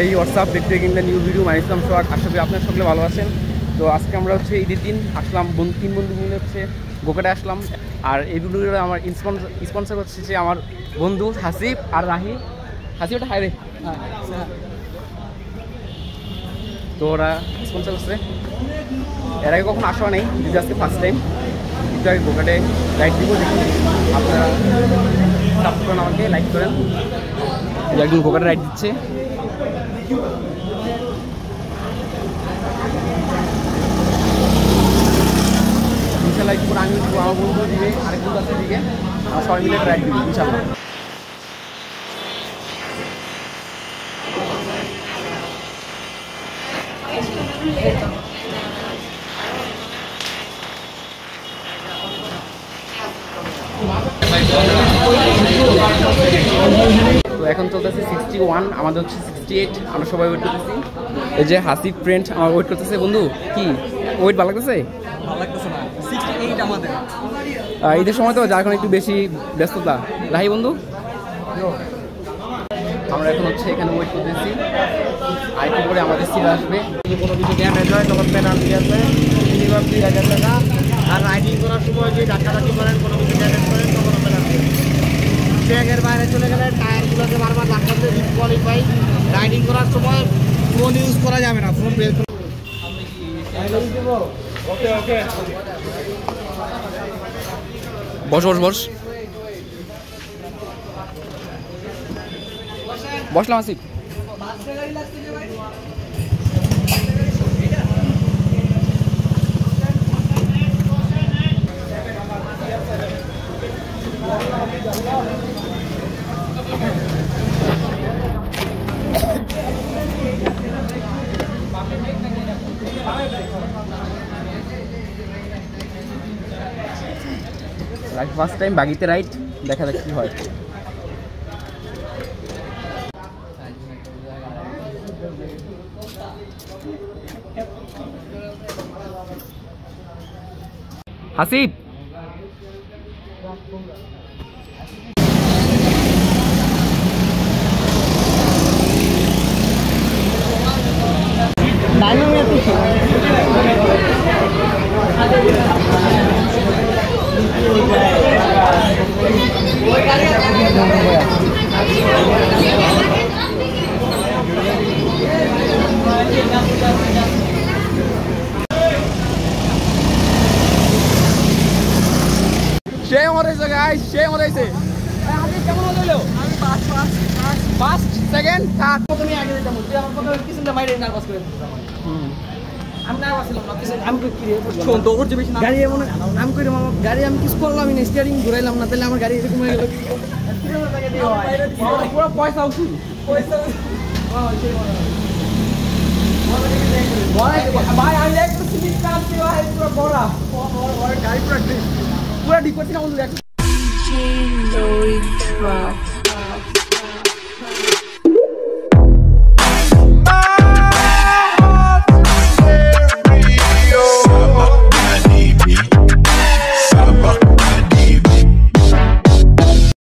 এই হোয়াটসঅ্যাপ দেখতে কিন্তু নিউ ভিডিও মাইসলাম সোহাগ, আশা করি আপনার সকলে ভালো আছেন। তো আজকে আমরা হচ্ছে ঈদের দিন আসলাম, তিন বন্ধু মিলে হচ্ছে গোকাটে আসলাম। আর এই ভিডিওটা আমার স্পন্সর হচ্ছে যে আমার বন্ধু হাসিব আর রাহি। হাসিব ওটা হাই রে, তো ওরা স্পন্সর করছে। এর আগে কখনো আসা নেই, যদি আজকে ফার্স্ট টাইম একটু আগে গোকাটে রাইড দিব। দেখুন আপনারা সাপোর্ট করেন, আমাকে লাইক করেন। একজন গোকাটে রাইড দিচ্ছে। ইনশাল্লাহ একটু করে আমি আমার বন্ধু দিবে, আরেক বন্ধু আছে দিকে, আমার সবাই মিলে রাইড দিবি ইনশাল্লাহ। তো এখন চলতেছে 61, আমাদের হচ্ছে 68, আমরা সবাই ওয়েট করতেছি। এই যে হাসিব ফ্রেন্ড আমার ওয়েট করতেছে। বন্ধু কি ওয়েট ভালো লাগতেছে? ঈদের সময় তো যার কারণে একটু বেশি ব্যস্ততা। রাহি বন্ধু, আমরা এখন হচ্ছে এখানে ওয়েট করতেছি, আর একটু করে আমাদের সিট আসবে। যদি কোনো কিছু ড্যামেজ হয় তখন পেনাল্টি আছে মিনিমাম 2000 টাকা। আর রাইডিং করার সময় যদি ধাক্কাধাক্কি করেন, কোনো কিছু ড্যামেজ করেন, তখনও পেনাল্টি। ট্র্যাকের বাইরে চলে গেলে টায়ারগুলোকে বারবার ধাক্কাতে ডিসকোয়ালিফাই। রাইডিং করার সময় ফোন ইউজ করা যাবে না, ফোন বের করে। ওকে ওকে, বস বস বস, বসলাম আসিফ। ফার্স্ট টাইম বাগিতে রাইড, দেখা যাক কি হয়। হাসিব সে মরেছে গাইস, সে মরেছে। হাসিব কেমন হলো? আমি ফার্স্ট সেকেন্ড থার্ড। তুমি আগে যেতাম, তুই আমার কথা পিছনটা মাইরে নার্ভাস করে দিতাম। আমি নার্ভাস ছিলাম না, আমি কি রে শোন তো ওর যে বেশি গাড়ি এমন আমি কইলাম আমার গাড়ি আমি কিছু করলাম না, স্টিয়ারিং ঘুরাইলাম না, তাহলে আমার গাড়ি এরকম হয়ে গেল। পুরো পয়সা উঠি, পয়সা ভাই আমি একটু স্লিপ কাটছি ভাই, পুরো বড়া গাড়ি পুরো ডিপ করছি না বন্ধু।